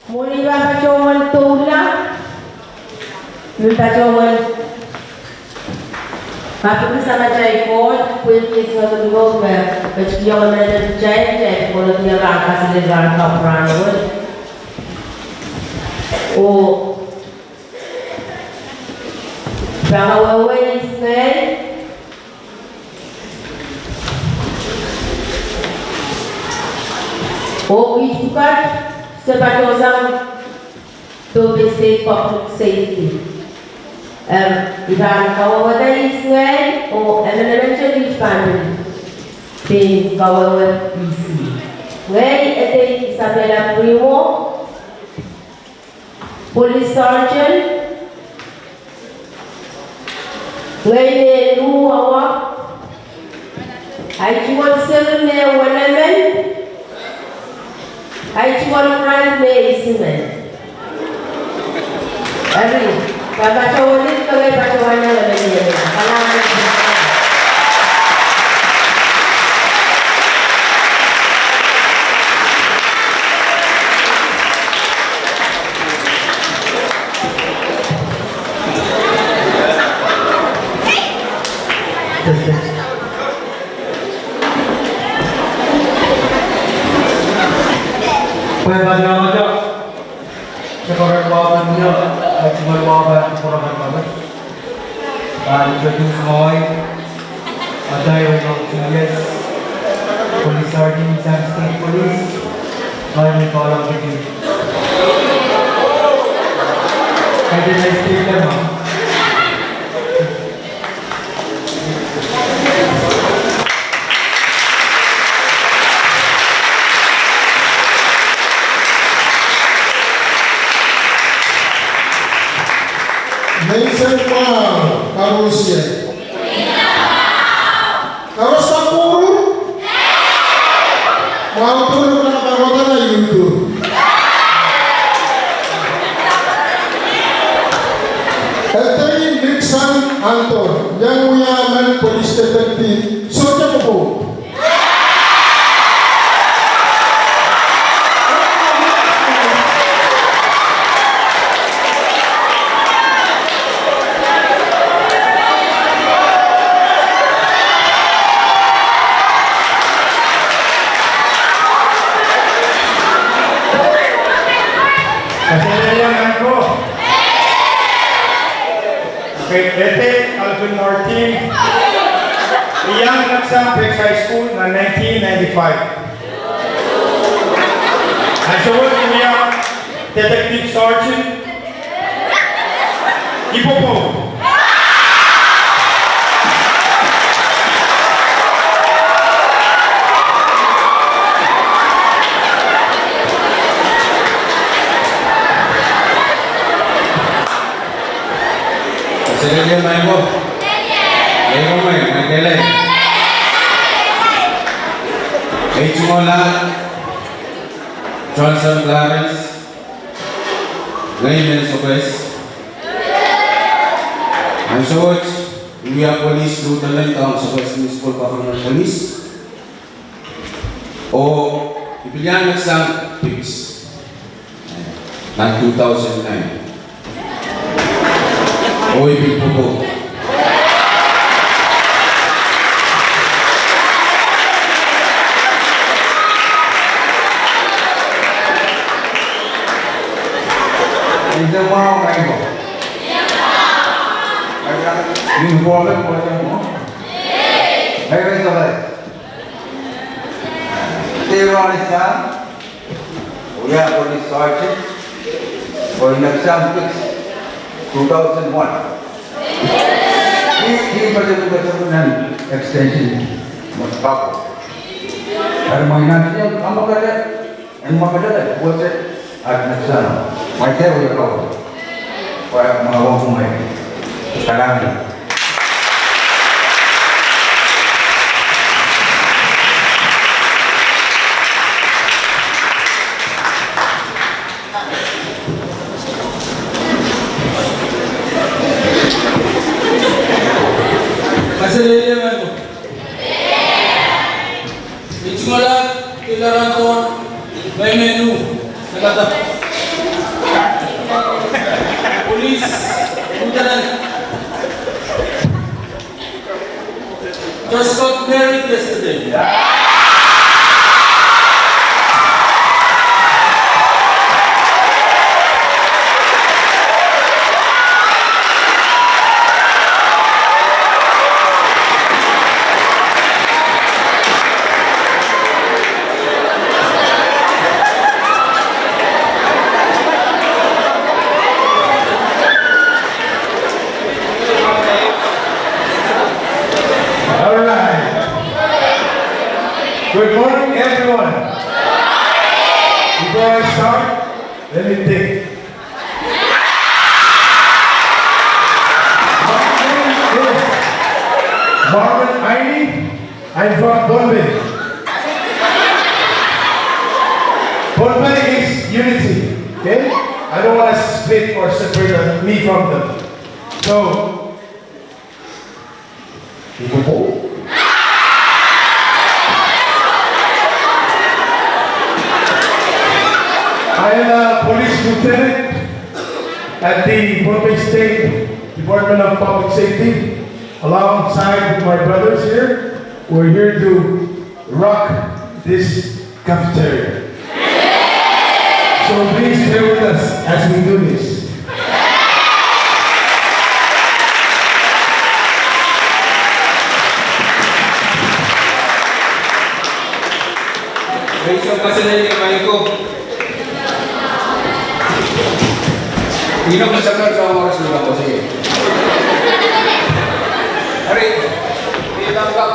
Muli ba pacoman tula? Yung pacoman Bakit sama cai kot, kuih sama dulu kecil mana cai kalau dia rangka sini rangka peranut. Oh, bahawa Ismail oh itu kan sebagai orang domestic public safety. Iban kawawa Ismail o elementary family bin kawawa isi. Ngai ete Isabella Primo, police sergeant. Ngai ne lu awa. I chuan seven ne wanamen. I chuan brand ne Ismail. Ari. Baca ulit kagay bacaannya lebih dia. Kalangan. Kue belajar aja. Sekarang bawa dia. Cuma bawa kurang banget. Introduce Moy, Aday Julius, Police Sergeant, Sam State Police, Martin Column with you. I did my speaker, ma'am. Mason Pao, Karusia. Karus Kapuru? Mau turun ke kota na YouTube. Etay Nixon Anton, yang uyaman police detective, soja po. Ete Alvin Martin, iyang nagsampik sa high school na 1995. Nagsuot niya Detective Sergeant Ipopo. Secretary Maiko. Maiko mai, Maikele. H. Mola, Johnson Clarence, Raymond Sopes. I'm George, we are police lieutenant of Sopes Municipal Government Police. O ipilihan nagsang fix ng 2009. Oi, Pipopo. Hindi mo ako kayo. Yung wallet mo mo? Ay, ito ba? Tiwala siya. Uya police sergeant. O nagsang 2001. He pada extension Moscow. Ada mainan dia, kamu kata, yang mana kata, buat ada sana. Macam apa kau? Kau mau kumai, kalang. Masih mana? Icmola, Tilaranton, may menu, nagata. just got married yesterday. All right. Good morning, everyone. Before I start, let me think. My name is Marvin Aini. I'm from Bombay. Bombay is unity, okay? I don't want to split or separate me from them. So, I am a police lieutenant at the Bombay State Department of Public Safety. Alongside with my brothers here, we're here to rock this cafeteria. So please bear with us as we do this. Isang kasalanan yung kayo ko. Hindi na masakar sa mga oras nila ko. Sige. Hari, tinanggap.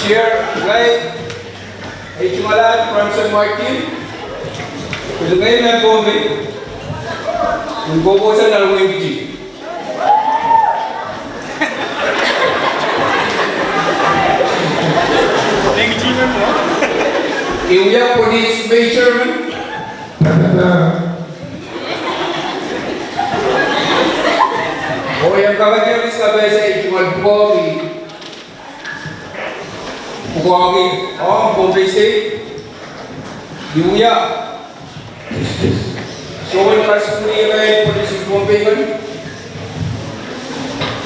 Share, guide. Ay Chumalan from San Martin. Kung ngayon na Bombay, kung bubusan na lang yung biji. Iuya Police Major. O yang caballeros cabeza y Juan Bukogi. Bukogi, Bombay State. Iuya. So when personally I police in Bombay kan.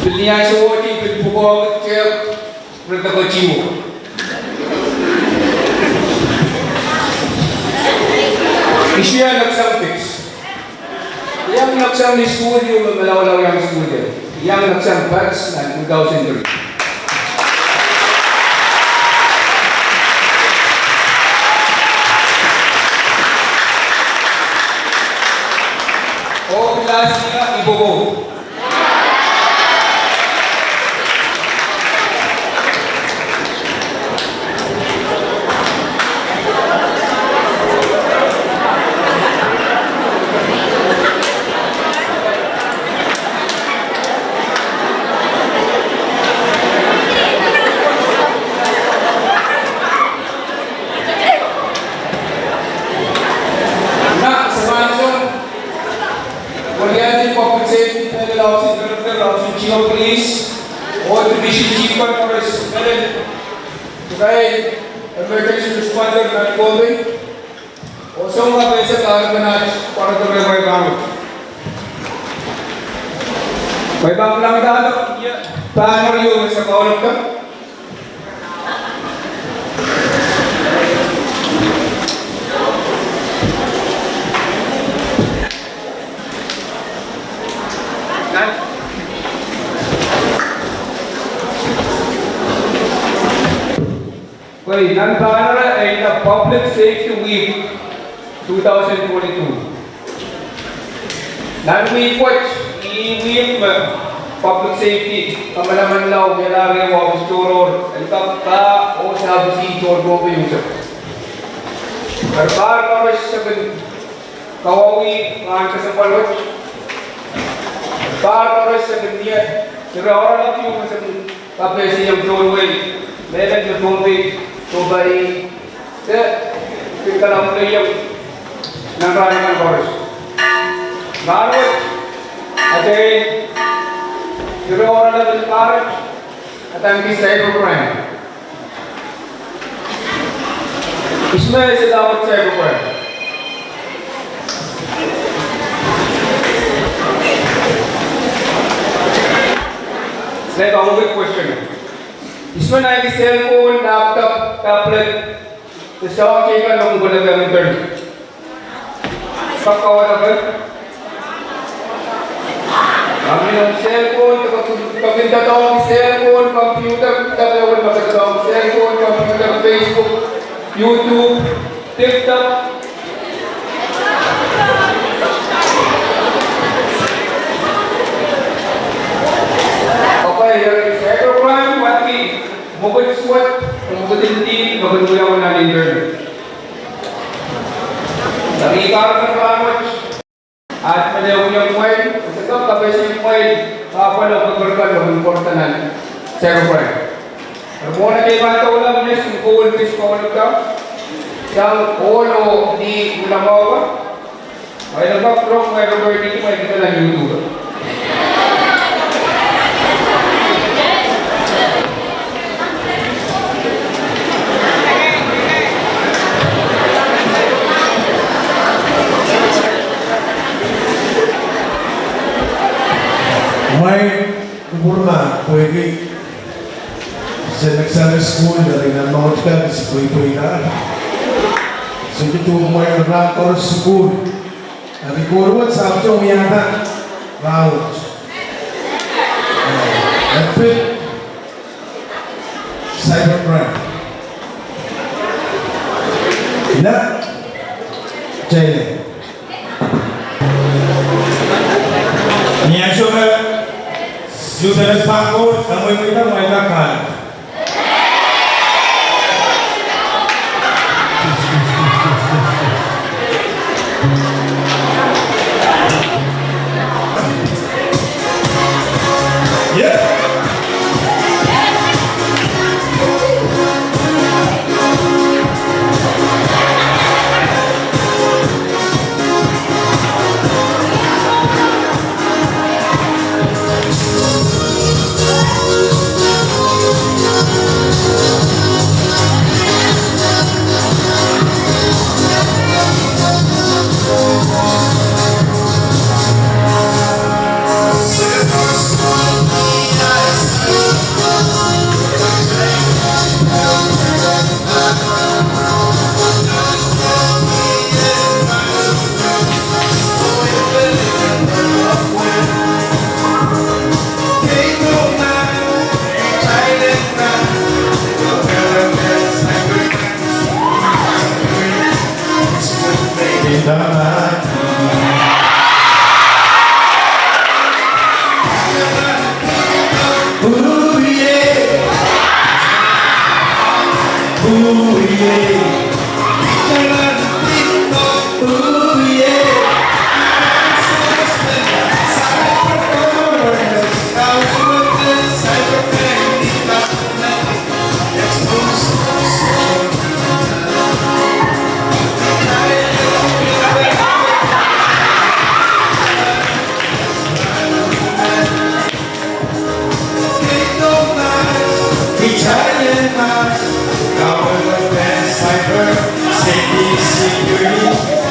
Pilihan sewoti bil Bukogi cek mereka kecimu. Isu yang nagsang fix. Yang nagsang ni school yung malaw-law yung school din. Yang nagsang batch na 2003. O class niya ibogo. Police or Division Chief Conference, kaya emergency responder na Bombay. O sa mga pesa kaaganahan para ito may bangon. May bangon lang dito. Paano yung sa kaulog ka? Wait, Nandana in the Public Safety Week 2022. Nan-week watch, i-week public safety, kamalaman law, melari, wabis turor, el-kapta, o sabi si Torgo Yusuf. Karbar kawas sa kawawi, ngan ka sa palwat. Karbar kawas sa ganyan, sira-ora lang yung sa kapesi yung doorway, meron yung doorway, so by pagkalang yung nangrani ng kawas. Narwat, at then, sira-ora lang yung courage, at ang cybercrime. इसमें ऐसे दावत चाहिए ऊपर Let's have a quick question. इसमें ना कि cellphone, laptop, tablet, तो सब चीज़ का लोगों को लगा मिलकर सब कवर अगर हमने हम cellphone तो कभी तो cellphone, computer, tablet मतलब cellphone, computer, Facebook, YouTube, TikTok cybercrime mati mugod suwat mugod hindi magduya ko na leader nakikar ng kamot at malaw yung word ito kapes yung word kapalo pagbarkan ng importanan cybercrime muna kayo bata ulam niya yung goal fish ko ka yung olo di ulamawa ay nagpaprong may Robert dito may kita ng YouTube. May kurma, pwede sa nagsama school na rin ang mga ka, si Puy na. So dito may nagkakor school. Ang ikurwat sa abjong yata, round. Nagpit, cybercrime. Ina, Chile. Niya sudah sudah sepakut, kamu kita mengatakan. Yeah.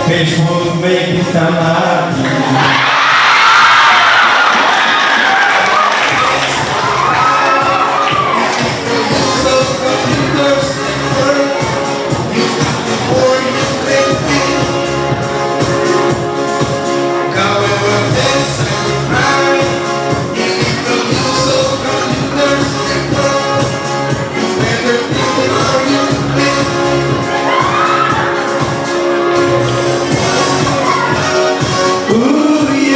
Facebook make it come Ooh, yeah.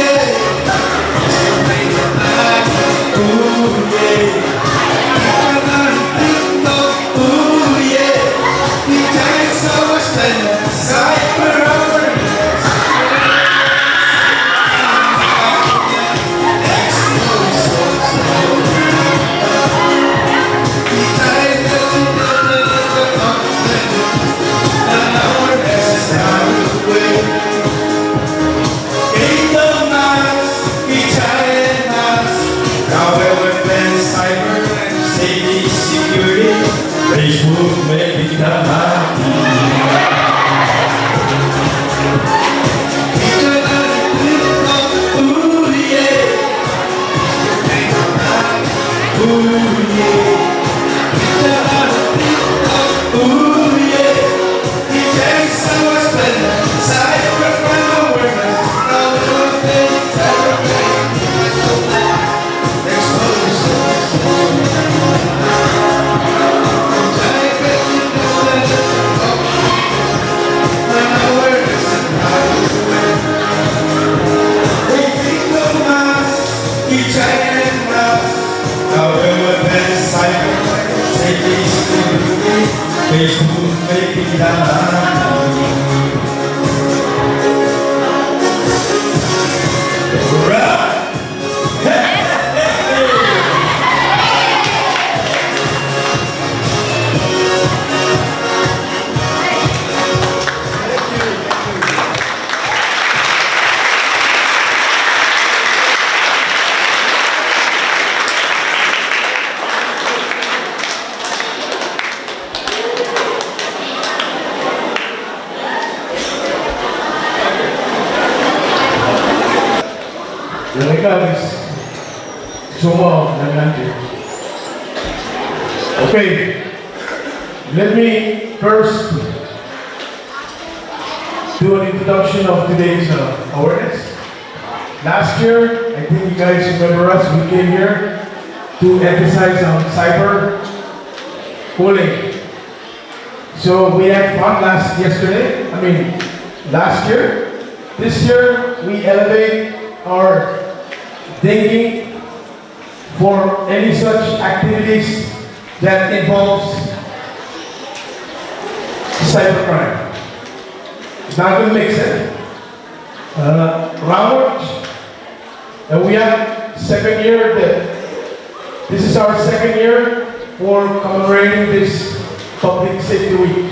Jesus ay pinananalig. Right! Yung ikaw is sumo ng nandiyo. Okay, let me first do an introduction of today's awareness. Last year, I think you guys remember us, we came here to emphasize on cyber bullying. So we had fun last year. This year, we elevate our thinking for any such activities that involves cybercrime. It's not going to make sense. Round, and we have second year. This is our second year for commemorating this Public Safety Week.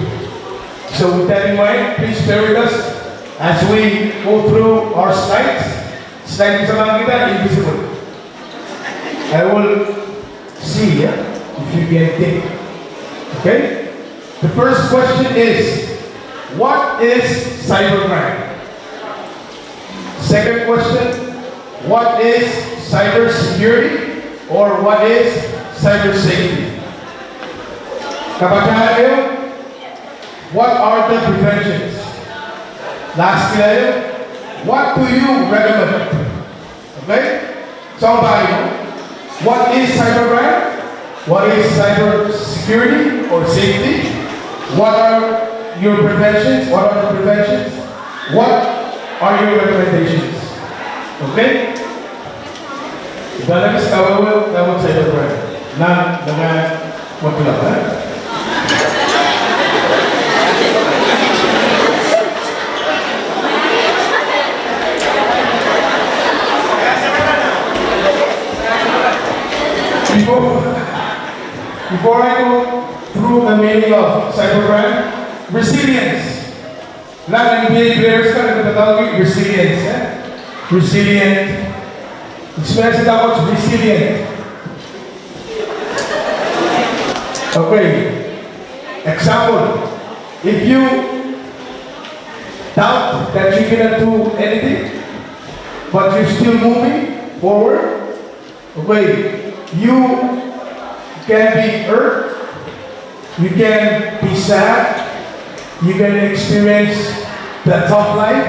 So with that in mind, please bear with us as we go through our slides. Slide isa lang kita, invisible. I will see if you can think. Okay? The first question is, what is cybercrime? Second question, what is cybersecurity or what is cybersafety? Kapag kayo, what are the preventions? Last year, what do you recommend? Okay? Somebody, what is cybercrime? What is cybersecurity or safety? What are your preventions? What are the preventions? What are your recommendations? Okay? Balance tawag cybercrime. Na what you love, Before I go through the meaning of cybercrime, resilience. Lahat ng NBA players ka nagtatawag resilience. Resilient. Express dapat resilient. Okay. Example. If you doubt that you cannot do anything, but you're still moving forward, okay, you can be hurt, you can be sad, you can experience the tough life,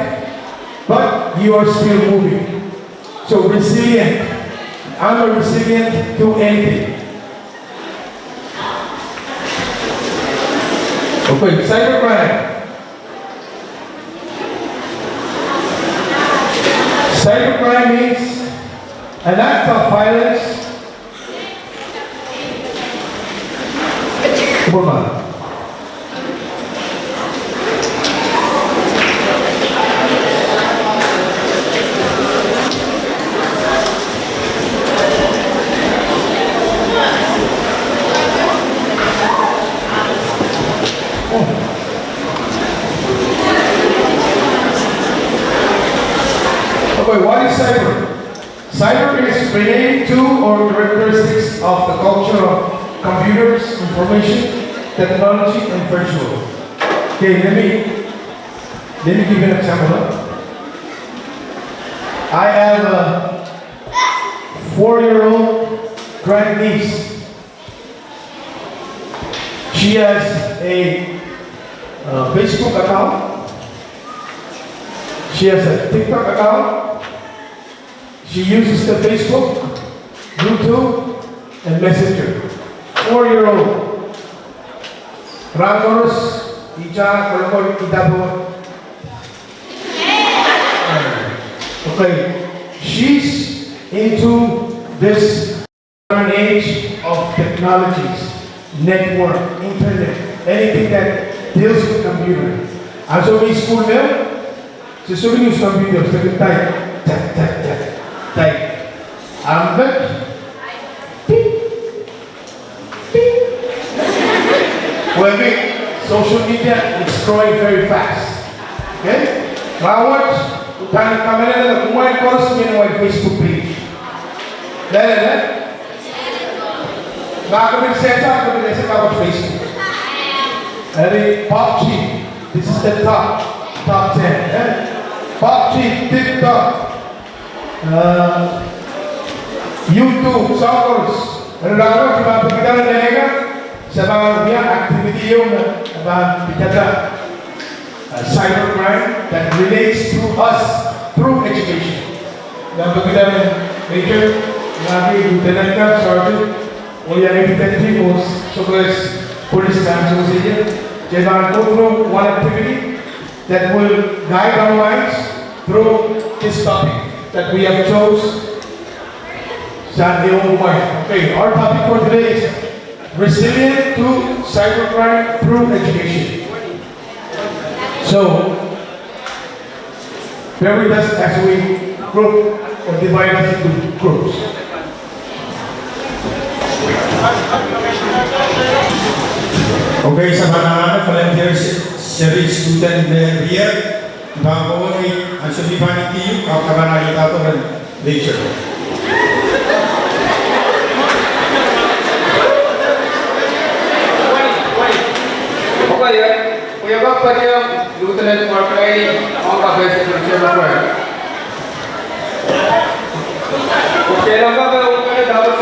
but you are still moving. So resilient. I'm resilient to anything. Okay, cybercrime. Cybercrime means an act of violence. Come on. Okay, what is cyber? Cyber is related to or characteristics of the culture of computers, information, technology, and virtual. Okay, let me give you an example. I have a 4-year-old grandniece. She has a Facebook account. She has a TikTok account. She uses the Facebook, YouTube, and Messenger. 4-year-old. Rangos, Ija, Kolokol, Idabo. Okay, she's into this modern age of technologies, network, internet, anything that deals with computer. Ang sabi school nila, susurin yung computer, sabi type. Ang well, social media is growing very fast. Okay? Bawat utang kami na kumuha ko sa mga Facebook page. Dahil Nakakabig-set up kami sa Facebook. Any PUBG, this is the top 10. PUBG, TikTok, YouTube, Sockers. Ano lang ako, di ba pagkita na nalaga sa mga activity yung pagkata cybercrime that relates to us through education. Di ba pagkita na Major, Lieutenant Cap, Sergeant, o yan ay people, so as police council here, they are go through one activity that will guide our minds through this topic that we have chose. Okay, our topic for today is resilient to cybercrime through education. So, bear with us as we group or divide us into groups. Okay, sa panangalan, volunteer series student here, bago ay ang sulipan ni Tiyo, kapabanay ito ng lecture. Okay, kuya ba pa niya Lieutenant Mark ay ang kabesa ng Chairman Mark? Okay lang ba ba kung kaya dapat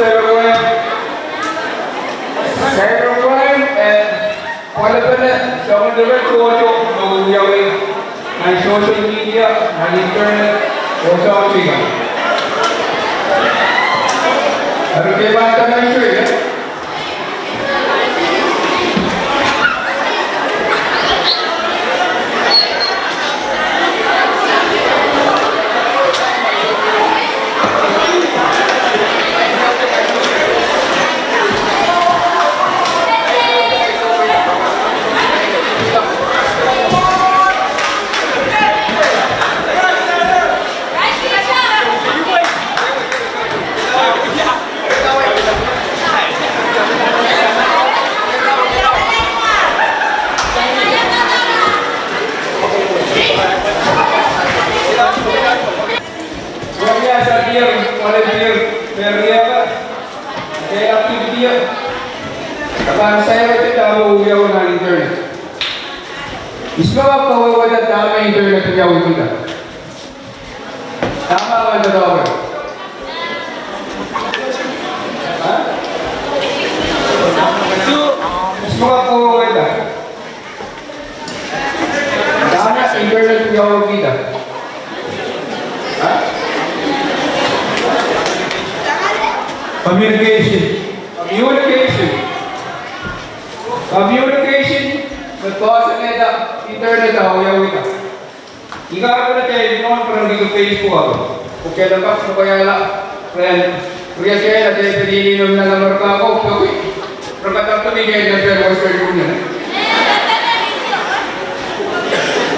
cybercrime and wala pa na sa mga direct audio mag-uyawin ng social media, ng internet, o sa otsiga. Pero kaya ba ito na issue eh? Kapag saya ito uyaw ng internet. Iskaw kawawa na dami internet uyaw kita. Tama ka na daw. Ha? Iskaw kawawa na. Dami internet uyaw kita. Ha? Communication. Nagpasa na ito, internet ako, yaw ito. Ikaw na kayo, noon parang dito Facebook ako. Kung kailan pa, kung kaya lang, kaya kaya na kayo pinilinom na naman ka ako, okay. Pero katang tumigay na kayo, Western Union.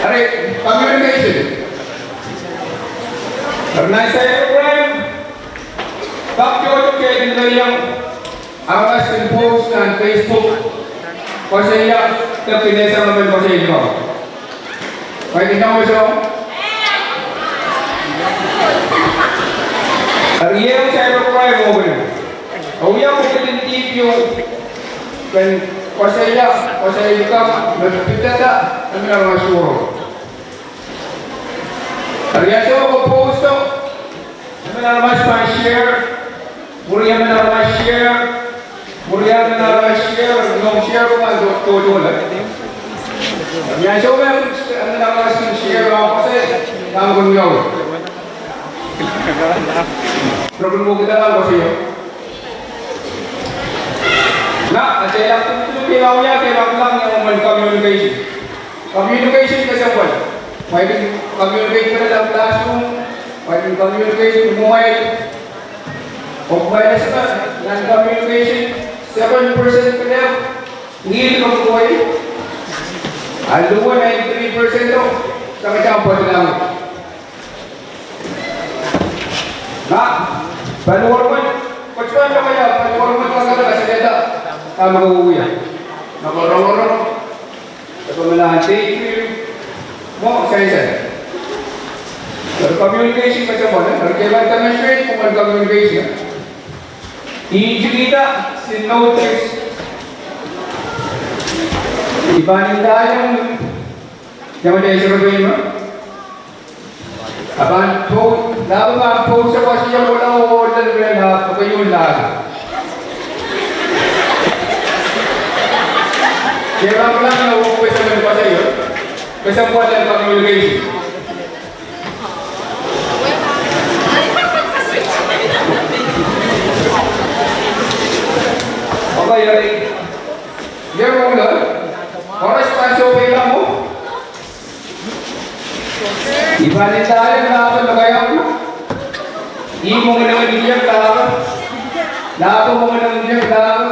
Aray, communication. Pero na cybercrime, bakit kayo nila yung aras and post ng Facebook, kasi yung pinesa naman ko sa inyo. May tingnan mo siya? Ariyan sa cybercrime mo ba yun? Uyaw ko sa tintip yung kasi yung ka, nagpitata, ano na mga suro. Ariyan siya ako post to, ano na naman sa share, muriyan na naman share, muriyan na naman share, nung share ko nga, todo lang. Yan siya ba, ano na naman share ako kasi, tama ko nyo. Problem mo kita lang kasi yun. At kaya kailangan lang yung communication. Communication kasi ang wala. Pwedeng communicate ka na lang classroom, pwedeng communicate yung mobile. O wireless ka, non-communication, 7% ka na. Hindi ka buhay. Ang luwa 93% sa kasampo lang. Na, panuwarman. Pagkuhan na kaya, panuwarman ka talaga sa data. Tama ko uwi yan. Nakorong-orong. Sa pamalahan, take you. Mo, isa-isa. Pero communication kasi mo, nagkailan ka na straight kung mag-communication. I-issue kita, sin-notice. Ibanin tayo yung mga isarapin mo. Aban po, labo ba ang po sa kasi yung walang order na lahat, o kayo lahat. Kaya lang lang na uuwi sa mga pa sa iyo, kasi ang buwan lang communication. Okay, okay. Yan mo lang. Oras pa sa okay lang mo. Ibanin tayo laban na kaya mo. Imo mo naman diyan laban. Laban mo naman diyan laban.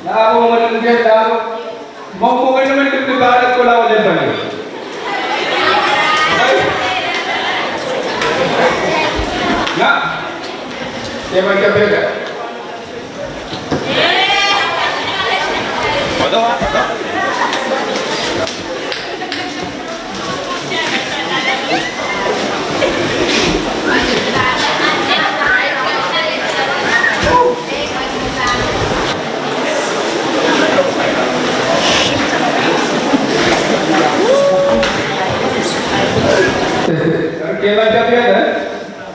Laban mo naman diyan laban. Mo naman nagbabalat ko lang ulit ba niyo? Okay? Na. Kaya magkabi ka. Kailan ka biya na?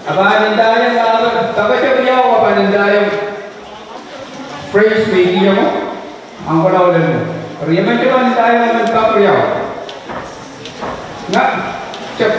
Panindayan laban. Tapos yung niya ako panindayan. Phrase making mo. Ang wala-wala mo. Pero yung medyo panindayan ng kapriyaw. Nga. Check.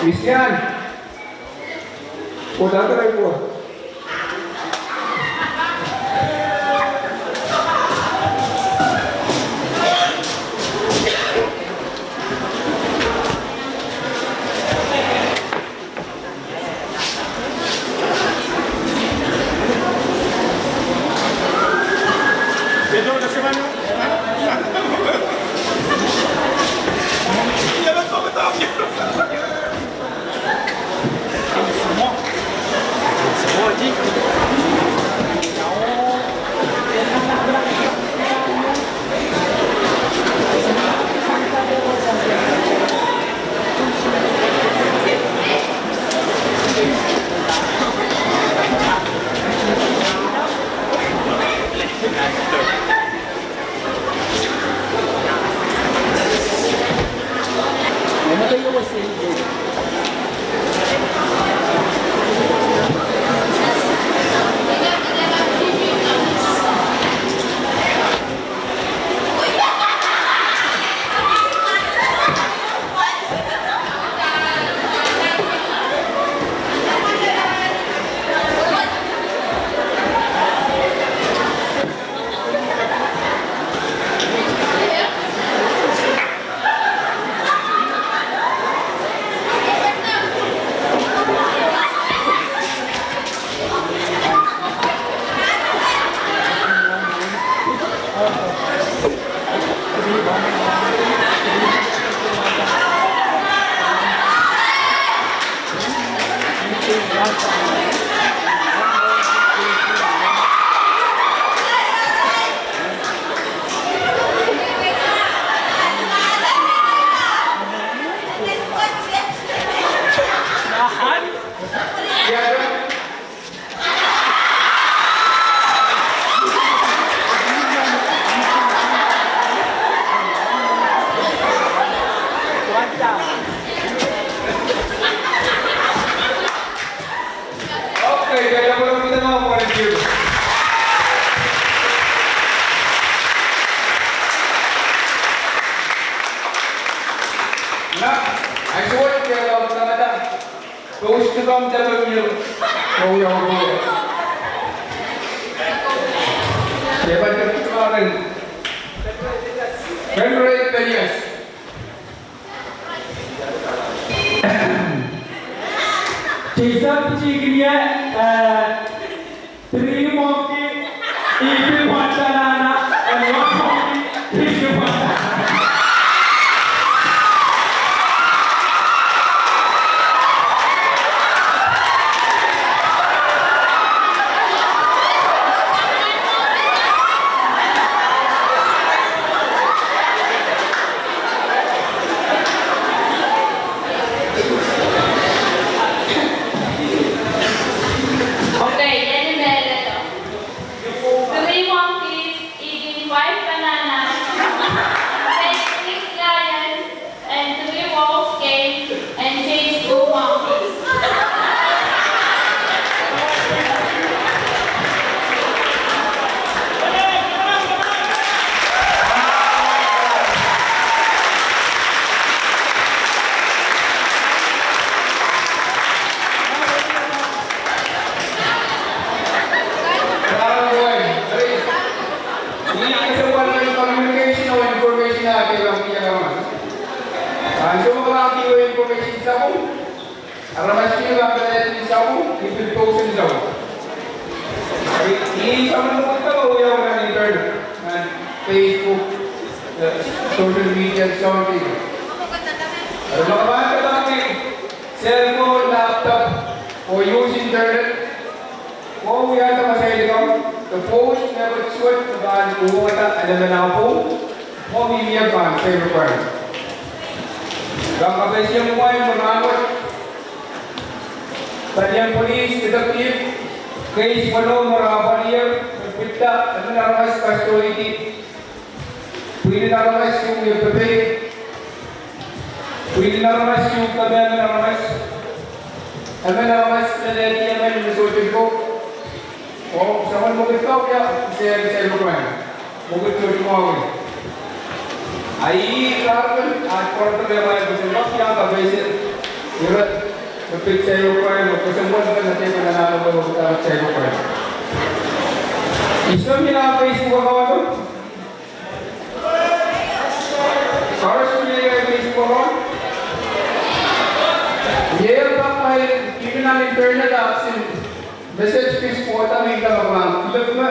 Christian. Punta ka rin po. Pedro, na semana. Ya lo tomo todo. Okay, kaya mo lang kita mga volunteer. Now, I swear to you, Lord, Canada, those to come to you, oh, your Lord. Dapat kemarin, February Perias. Jason Chigriya, three monkey, eating one banana, and one monkey, eating one banana. Okay, then three monkeys eating 5 bananas, 6 lions, and 3 wolves came and chased 2 monkeys. Communication o information natin ang pinagawa. So mga kiwa information sa ako, aramas kiwa ang panayin sa ako, ipilposin sa ako. Iisa mo naman ito, uyaw na ng internet, and Facebook, social media, and something. Pero makabasa namin, cellphone, laptop, o use internet, kung uyaw na masaya ikaw, the post never sweat the band umata alam na ako mo mimiya ba sa requirement. Kapag siya mo ay manawat Tanyang police, detective, case walo marapalier, pagpita, ano naramas custody. Pwede naramas yung pepe. Pwede naramas yung kabayan naramas. Ano naramas na dati naman yung resorted ko. O, sa man mugit ka, kaya sa mo ko yan. Mugit ko yung mga ay, karapin, at kwarto na yung mga gusto kaya kabay Irat, kapit sa iyo pa rin, magkasambuan ka natin mananalo ko magkakit sa iyo pa rin. Islam niya na Facebook account doon? Saras mo niya yung Facebook account? Yeah, pa may even ang internet action. Message Facebook at may kakabang. Ilap na,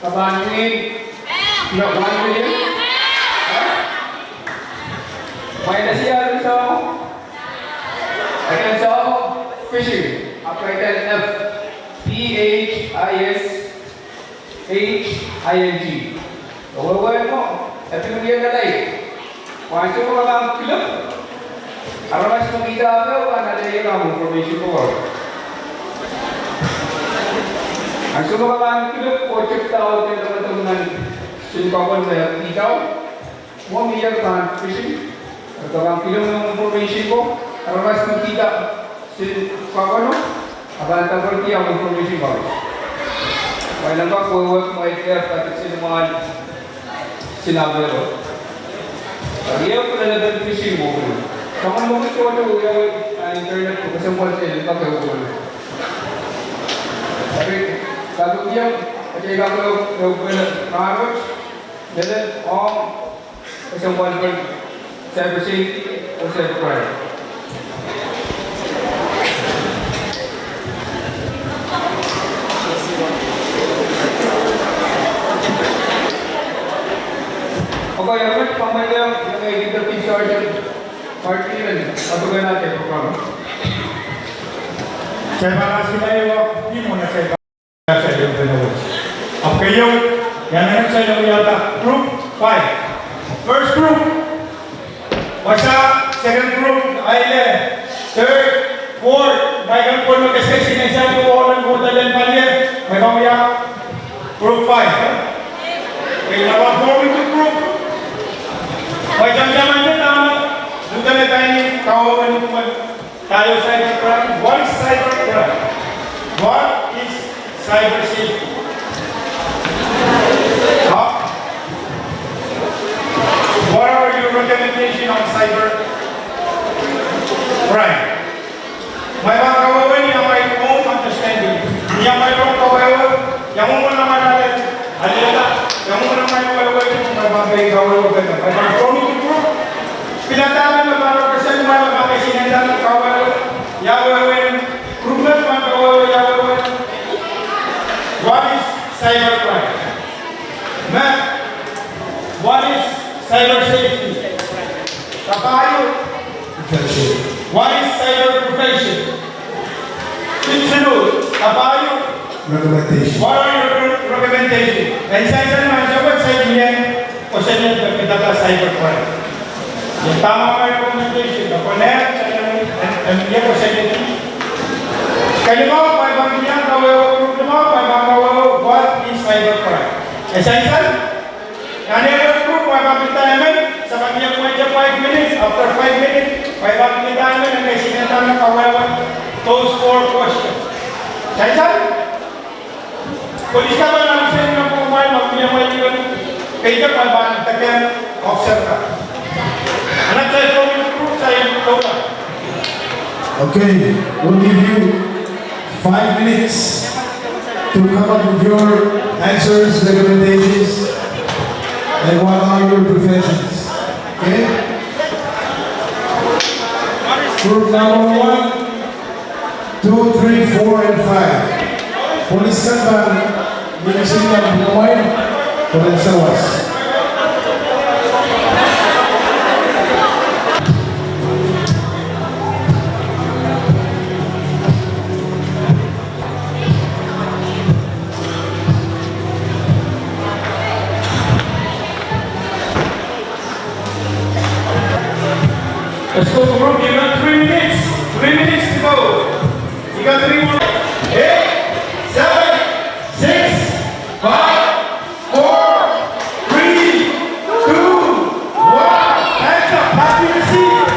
kabangin. Na 1 million? May nasiya rin sa ako. Ayan sa ako, fishing. Upwritten F. P-H-I-S-H-I-N-G. Nawawalan mo. Sabi mo yan na tayo. Kung mo ka ang kilap. Para mas makita ako, nalaya ka mo information ko. Ang sumo ka ang kilap, 40,000 na matungan. Sinipapon na ikaw. Mo miyak ka fishing. At ang kilap ng information ko. Para mas makita. Sinipapon mo. Abang tapos ang information ko. Kaya lang ba, forward mo ay care at sinumaan sinabi ko. Ayaw ko na natin fishing mo. Kaman mo ito yung internet ko kasi mo sila pagkakul. Tapi kalau dia macam kalau marot, jadi kasi mo cyber safety o cyber crime. Okay, Ahmed, pamaya yung editor sergeant party rin. Patuloy natin program. Saya makasih tayo, hindi mo na saya sa iyo pinawag. Okay, yan ang sa iyo yata. Group 5. First group. Basta, second group, island. Third, fourth, Michael Paul mag-esay sinasay ko ng Gudalan Palye. May pamaya. Group 5. Okay, forming to group. May jam-jaman dyan na duda na tayo kawawan naman tayo cybercrime. What is cybercrime? What is cyber safety? What are your recommendations on cyber crime? May mga kawawan niya may own understanding. Niya may mga kawawan, yung mo naman natin, alila, yung mo naman kawawan, yung may kawawan ka na. May mga pinatalan na para kasi mga mga sinenda ng kawalan, yawawan, problem ng kawalan, yawawan. What is cybercrime? Matt, what is cyber safety? Kapayo. What is cyber profession? Sinunod, kapayo. Recommendation. What are your recommendations? And sa website niya, o sa niya, pagkita cybercrime. Yung tama ka yung recommendation, na connect sa yung niya ko sa iyo. Kalimaw, may bang niya, kawawa, kalimaw, may bang kawawa, what is cybercrime? Essential, nangyayari group, may bang kita namin, sa kanyang medya 5 minutes, after 5 minutes, may bang kita namin, ang may sinata ng kawawa, those 4 questions. Essential? Kung isa ba namin sa inyo ng pumay, magpinamay yun, kayo ka, may bang nagtagyan, officer ka. Okay, we'll give you 5 minutes to come up with your answers, recommendations, and what are your professions. Okay? Group number 1, 2, 3, 4, and 5. Police kan ba? Binising na buhay? Walang sawas. Let's go to group. You got 3 minutes. 3 minutes to go. You got 3 more. 8, 7, 6, 5, 4, 3, 2, 1. Hands up. Happy to see you.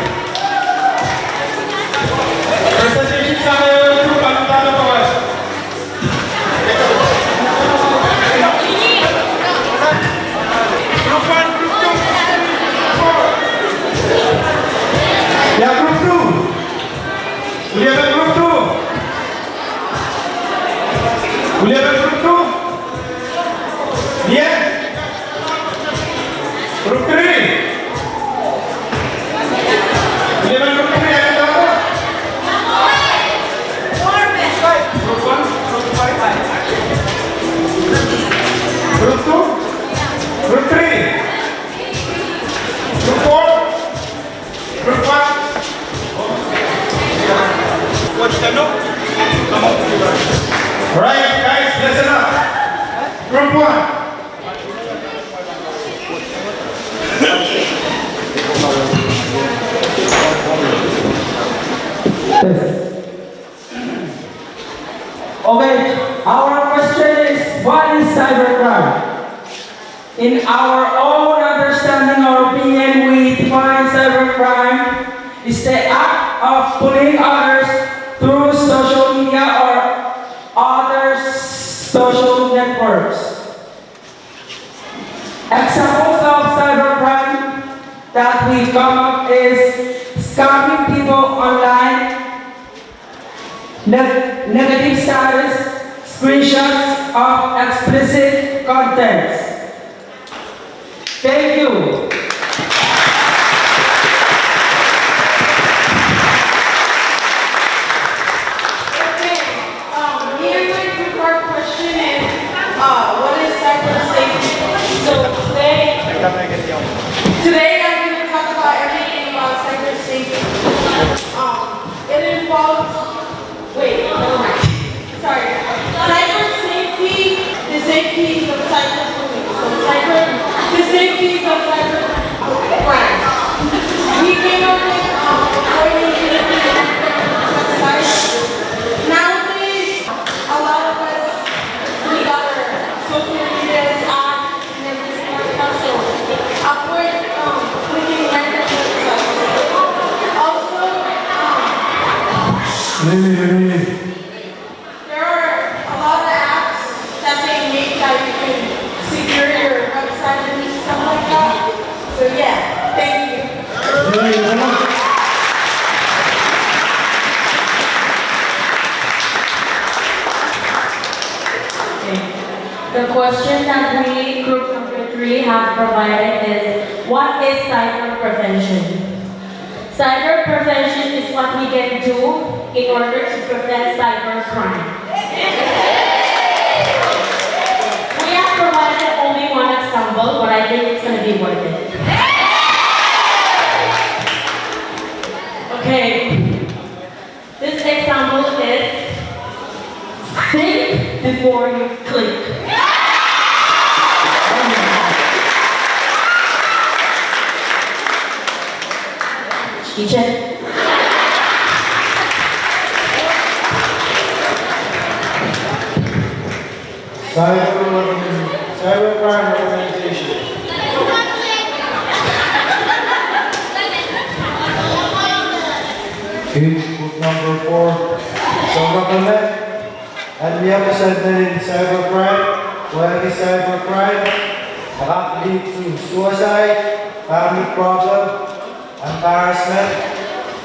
Presentation sa group. Anong tanong ko was? Group 1, group 2, group 4. Yeah, group 2. Group 2? Group 3? Group 4? Group 1? What's the note? Come on. Alright, guys, listen up. Group 1. Okay, our question is, what is cybercrime? In our own understanding or opinion, we define cybercrime is the act of bullying others through social media or other social networks. Examples of cybercrime that we come up is scamming people online, negative status, screenshots of explicit contents. Thank you. Okay, here my two-part question is, what is cyber safety? So today I'm going to talk about everything about cyber safety. It involves, never mind. Sorry. Cyber safety, the safety of cyberbullying. So the safety of cyber crime. We came up with nowadays, a lot of us, we got our social medias on and everything like that. So upward clicking random websites. Also, Really? there are a lot of apps that they make that you can secure your website and stuff like that. So yeah, thank you. The question that we, group number 3, have provided is, what is cyber prevention? Cyber prevention is what we can do in order to prevent cyber crime. We have provided only one example, but I think it's going to be worth it. Okay, this example is think before you click. Teacher. Cybercrime organization. Group number 4, Sobrang Connect. And we have said that in cybercrime, what is cybercrime? That lead to suicide, family problem, embarrassment,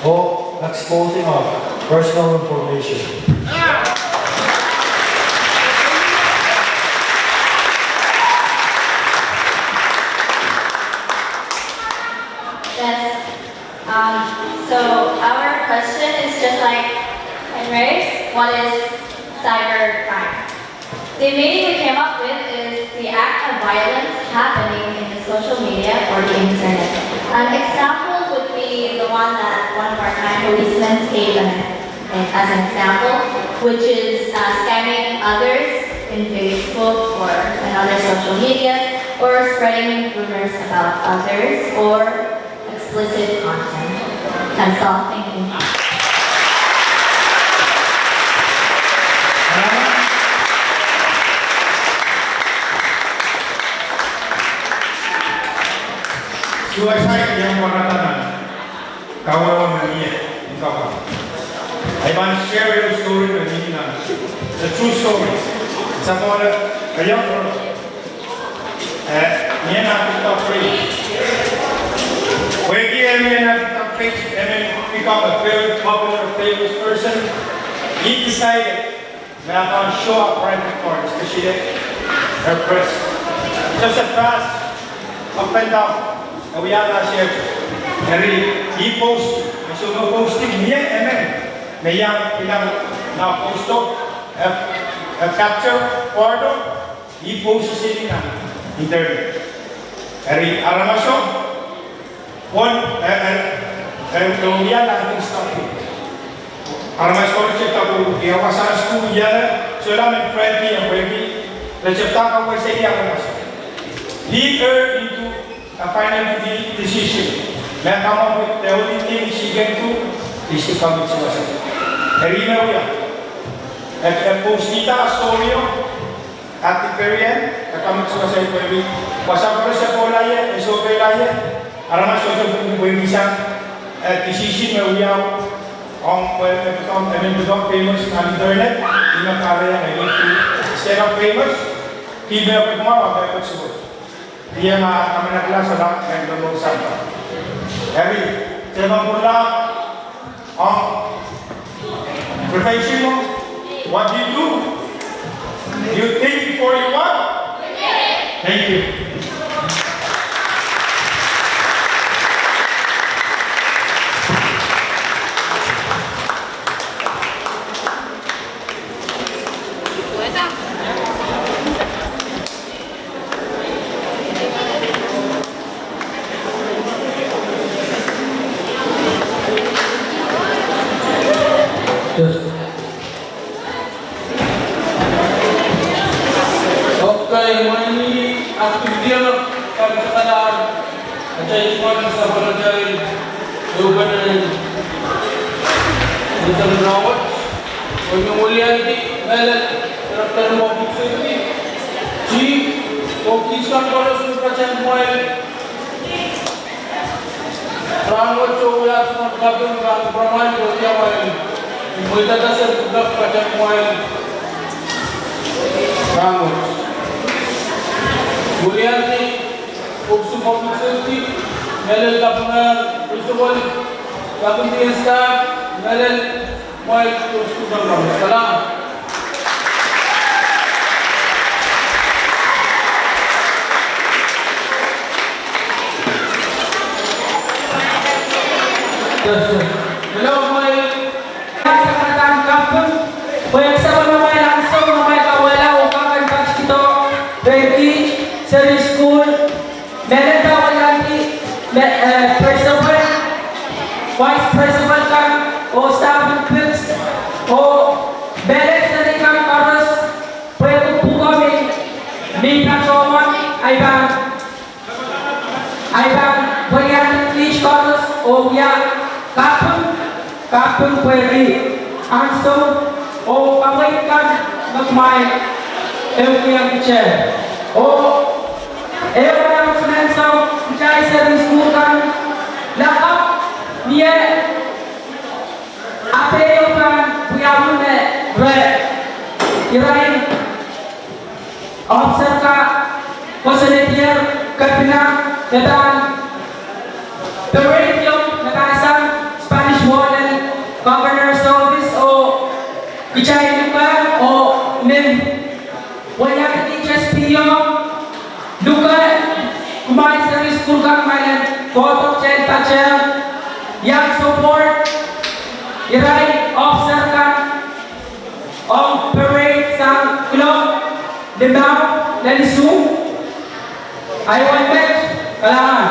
or exposing of personal information. Yes. So our question is just like Henry's, what is cybercrime? The meaning we came up with is the act of violence happening in the social media or the internet. An example would be the one that one of our crime policemen gave as an example, which is scamming others in Facebook or another social media, or spreading rumors about others, or explicit content, consulting. Suicide yang mengatakan kawan mania kawan. I want to share your story with you now. The true story. Someone a young girl. Niya na kita free. When he na page and become a very popular, famous person, he decided that I'm show up private part, especially her breast. Just a fast up and down. And we have that share. And he post, so no posting niya may yang ilang na posto, capture photo, i-post sa sini na internet. Eri aramasyo, kemudian nanti stop. Aramasyo cerita dia pasal school dia, sudah friendly yang pergi, lecipta kau saya yang masuk. Lead her into a final decision. May come up with the only thing she can do is to commit suicide. Eri na at post kita story at the very end, commit suicide pergi. Pasal pada sekolah ya, esok lagi, aramas suatu bisa decision yang become famous on internet, ini karya yang itu instead of famous, kita berkumar apa tersebut. Dia kami nak kelas sedang yang belum sampai. Jadi, jangan pula professional. What do? You think before you what? Thank you. Okay, money activity kami sekadar acara semua bisa belajar juga dengan bisa merawat penyuluhan di dalam karakter mobil ini. Chief, kisah kalau sudah percaya mulai perawat coba semua kabin perawat bertiap hari. Mulai dasar sudah percaya mulai perawat. Kemudian ni, Uksu Public Safety, Melel Governor, Principal, Government Staff, Melel, Mike, Uksu Governor. Salam. Hello, Mike. Sekretariat Kampung, banyak sama namanya langsung, namanya Kawala, Ukakan Pakito, Becky, Seri School, Meron daw lagi principal, vice principal kan, o staff pills, o balance na rin kang karos, pwede po kami, may nakawan, ay bang, variant each karos, o kapun pwede, anso, o pamay kan, magmay, yung chair, o announcement sa Chai Service School kan lakap niya apeo kan buyamun ne re irain officer ka kosenetier kapina kedan parade yung nakasang Spanish Warden Governor's Office o Ichay Luka o Nim wala teachers piyo Luka kumain sa school kang mayan kotok chen tachen yang support iray officer kan on parade sa club Limao Lalisu I want back kailangan